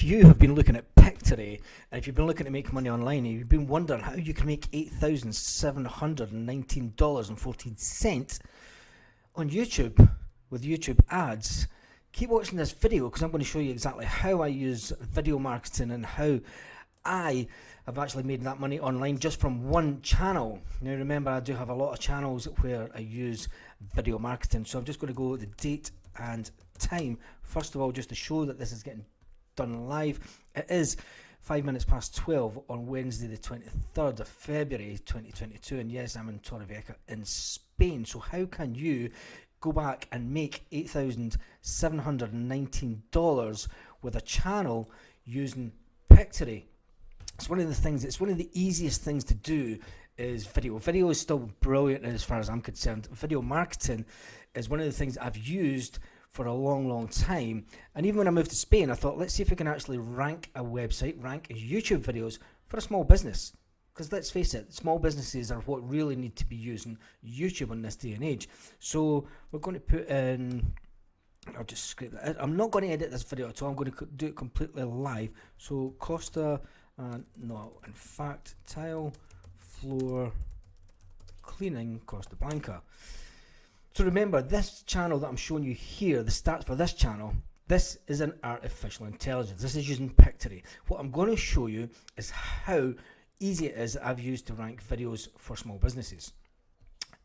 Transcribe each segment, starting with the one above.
you have been looking at Pictory, and if you've been looking to make money online, and you've been wondering how you can make $8,719.14 on YouTube with YouTube ads, keep watching this video because I'm going to show you exactly how I use video marketing and how I have actually made that money online just from one channel. Now remember, I do have a lot of channels where I use video marketing, so I'm just going to go the date and time first of all, just to show that this is getting done live. It is 5 minutes past 12 on Wednesday the 23rd of February 2022, and yes, I'm in Torrevieja in Spain. So how can you go back and make $8,719 with a channel using Pictory? It's one of the things, it's one of the easiest things to do is video. Video is still brilliant as far as I'm concerned. Video marketing is one of the things I've used for a long time, and even when I moved to Spain I thought, let's see if we can actually rank a website, rank YouTube videos for a small business, because let's face it, small businesses are what really need to be using YouTube in this day and age. So we're going to put in, I'll just scrape that. I'm not going to edit this video at all, I'm going to do it completely live. So Costa, no, in fact, tile floor cleaning Costa Blanca. So remember, this channel that I'm showing you here, the stats for this channel, this is an artificial intelligence. This is using Pictory. What I'm going to show you is how easy it is that I've used to rank videos for small businesses.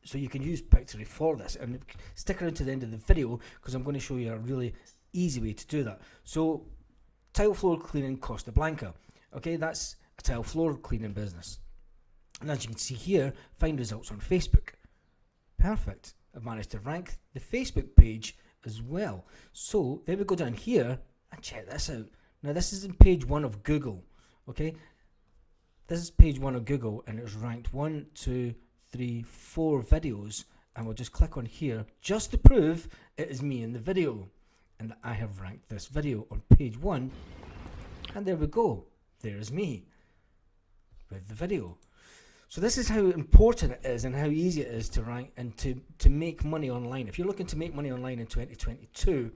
So you can use Pictory for this, and stick around to the end of the video because I'm going to show you a really easy way to do that. So tile floor cleaning Costa Blanca. Okay, that's a tile floor cleaning business. And as you can see here, find results on Facebook. Perfect. I've managed to rank the Facebook page as well. So then we go down here and check this out. Now this is in page 1 of Google. Okay, this is page 1 of Google, and it's ranked 1, 2, 3, 4 videos, and we'll just click on here just to prove it is me in the video and that I have ranked this video on page 1. And there we go. There's me with the video. So this is how important it is and how easy it is to rank and to make money online. If you're looking to make money online in 2022,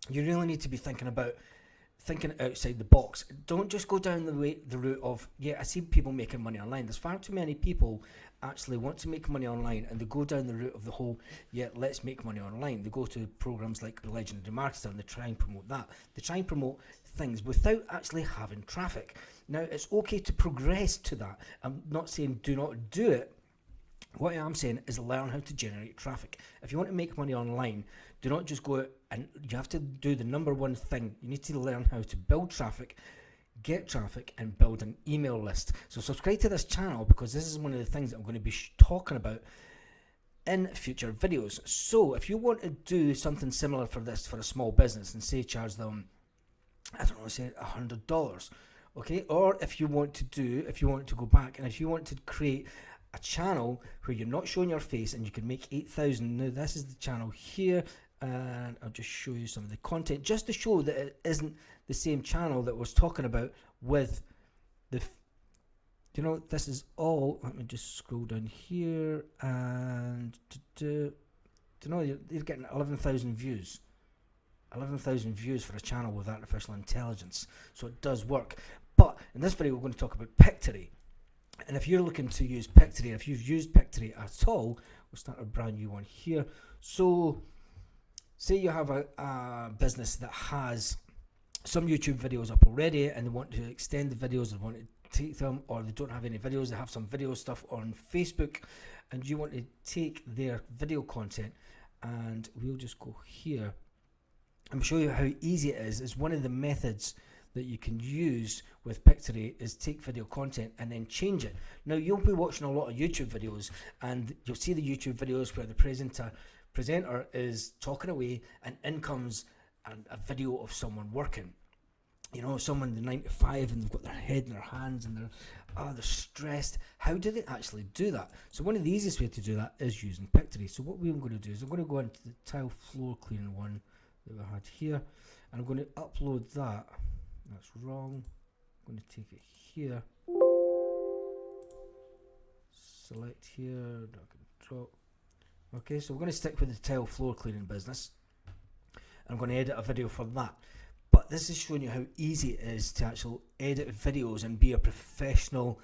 you really need to be thinking outside the box. Don't just go down the route of, yeah, I see people making money online. There's far too many people actually want to make money online, and they go down the route of the whole, yeah, let's make money online. They go to programs like Legendary Marketer and they try and promote that. They try and promote things without actually having traffic. Now, it's okay to progress to that. I'm not saying do not do it. What I am saying is learn how to generate traffic. If you want to make money online, do not just go out, and you have to do the number one thing. You need to learn how to build traffic, get traffic, and build an email list. So subscribe to this channel because this is one of the things that I'm going to be talking about in future videos. So if you want to do something similar for this for a small business and say charge them, I don't know, say $100, okay? Or if you want to go back and if you want to create a channel where you're not showing your face and you can make 8,000. Now this is the channel here, and I'll just show you some of the content just to show that it isn't the same channel that was talking about with the, you know, this is all, let me just scroll down here, and you know, you're getting 11,000 views. 11,000 views for a channel with artificial intelligence. So it does work. But in this video we're going to talk about Pictory. And if you're looking to use Pictory, if you've used Pictory at all, we'll start a brand new one here. So say you have a business that has some YouTube videos up already and they want to extend the videos, they want to take them, or they don't have any videos, they have some video stuff on Facebook, and you want to take their video content, and we'll just go here. I'm show you how easy it is. It's one of the methods that you can use with Pictory is take video content and then change it. Now you'll be watching a lot of YouTube videos and you'll see the YouTube videos where the presenter is talking away and in comes a video of someone working. You know, someone in the 9 to 5 and they've got their head in their hands and they're stressed. How do they actually do that? So one of the easiest ways to do that is using Pictory. So what we're going to do is I'm going to go into the tile floor cleaning one that we had here, and I'm going to upload that. That's wrong. I'm going to take it here, select here, drag and drop. Okay, so we're going to stick with the tile floor cleaning business. I'm going to edit a video for that. But But this is showing you how easy it is to actually edit videos and be a professional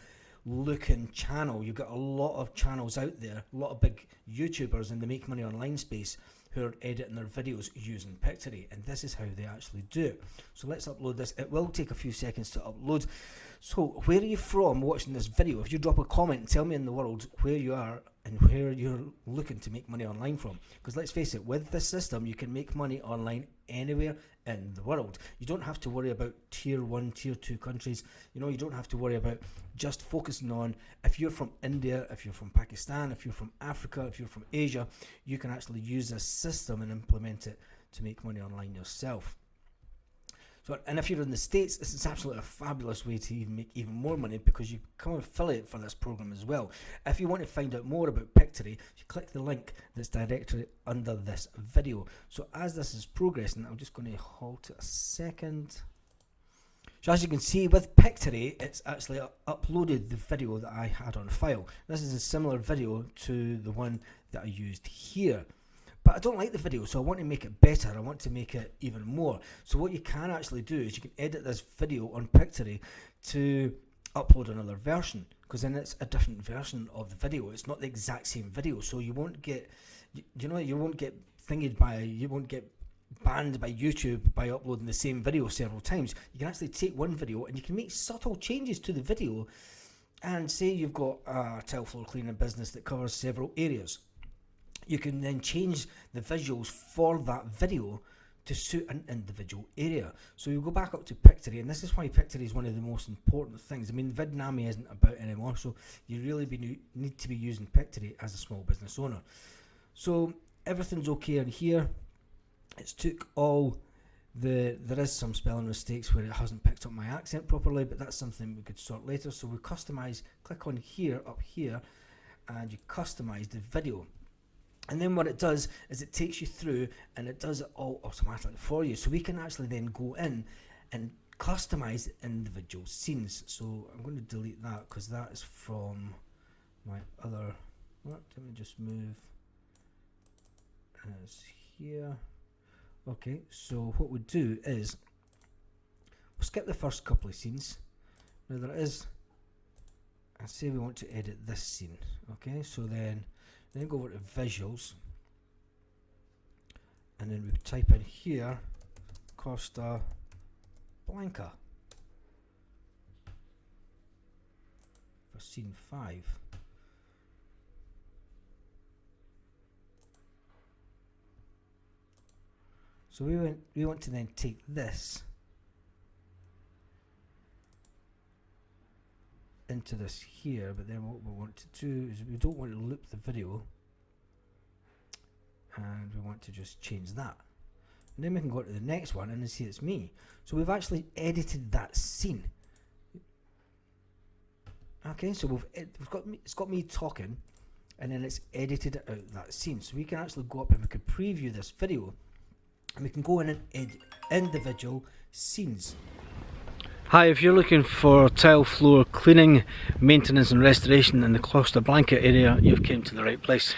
looking channel. You've got a lot of channels out there, a lot of big YouTubers in the make money online space who are editing their videos using Pictory, and this is how they actually do it. So let's upload this. It will take a few seconds to upload. So where are you from watching this video? If you drop a comment and tell me in the world where you are and where you're looking to make money online from, because let's face it, with this system you can make money online anywhere in the world. You don't have to worry about tier 1, tier 2 countries. You know, you don't have to worry about just focusing on, if you're from India, if you're from Pakistan, if you're from Africa, if you're from Asia, you can actually use this system and implement it to make money online yourself. So, and if you're in the States, this is absolutely a fabulous way to even make even more money, because you become an affiliate for this program as well. If you want to find out more about Pictory, you click the link that's directly under this video. So as this is progressing, I'm just going to halt it a second. So as you can see with Pictory, it's actually uploaded the video that I had on file. This is a similar video to the one that I used here. But I don't like the video, so I want to make it better. I want to make it even more. So what you can actually do is you can edit this video on Pictory to upload another version, because then it's a different version of the video. It's not the exact same video, so you won't get, you won't get you won't get banned by YouTube by uploading the same video several times. You can actually take one video and you can make subtle changes to the video, and say you've got a tile floor cleaning business that covers several areas. You can then change the visuals for that video to suit an individual area. So you go back up to Pictory, and this is why Pictory is one of the most important things. I mean, Vidnami isn't about anymore, so you really need to be using Pictory as a small business owner. So everything's okay in here. It's took all there is some spelling mistakes where it hasn't picked up my accent properly, but that's something we could sort later. So we customize, click on here, up here, and you customize the video. And then what it does is it takes you through and it does it all automatically for you. So we can actually then go in and customize individual scenes. So I'm going to delete that because that is from my other, let me just move as here. Okay, so what we do is we'll skip the first couple of scenes. Now there is, and say we want to edit this scene. Okay, so then go over to visuals, and then we type in here Costa Blanca for scene 5. So we want to then take this into this here, but then what we want to do is we don't want to loop the video, and we want to just change that, and then we can go to the next one and then see it's me. So we've actually edited that scene. Okay, so it's got me talking, and then it's edited out that scene. So we can actually go up and we can preview this video, and we can go in and edit individual scenes. Hi, if you're looking for tile floor cleaning, maintenance and restoration in the Costa Blanca area, you've came to the right place.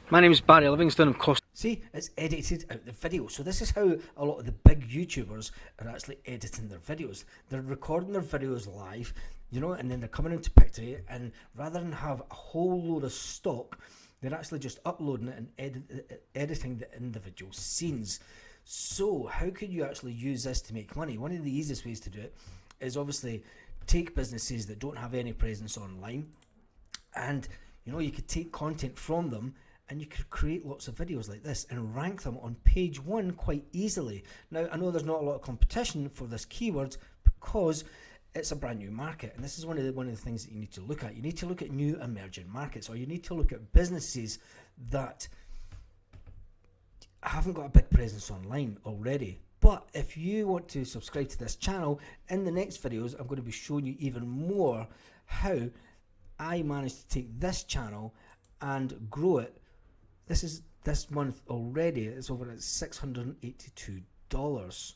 My name is Barry Livingstone of Costa. See, it's edited out the video. So this is how a lot of the big YouTubers are actually editing their videos. They're recording their videos live, you know, and then they're coming into Pictory, and rather than have a whole load of stock, they're actually just uploading it and editing the individual scenes. So how could you actually use this to make money? One of the easiest ways to do it is obviously take businesses that don't have any presence online, and you know, you could take content from them and you could create lots of videos like this and rank them on page 1 quite easily. Now I know there's not a lot of competition for this keyword because it's a brand new market, and this is one of the things that you need to look at. You need to look at new emerging markets, or you need to look at businesses that haven't got a big presence online already. But if you want to subscribe to this channel, in the next videos I'm going to be showing you even more how I managed to take this channel and grow it. This month already it's over at $682,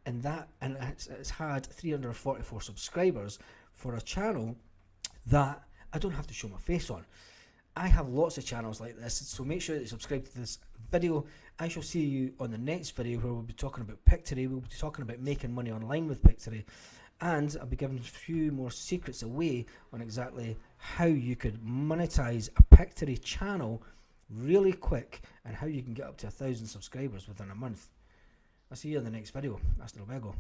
and it's had 344 subscribers for a channel that I don't have to show my face on. I have lots of channels like this, so make sure that you subscribe to this video. I shall see you on the next video where we'll be talking about Pictory. We'll be talking about making money online with Pictory, and I'll be giving a few more secrets away on exactly how you could monetize a Pictory channel really quick and how you can get up to 1,000 subscribers within a month. I'll see you in the next video. Hasta luego.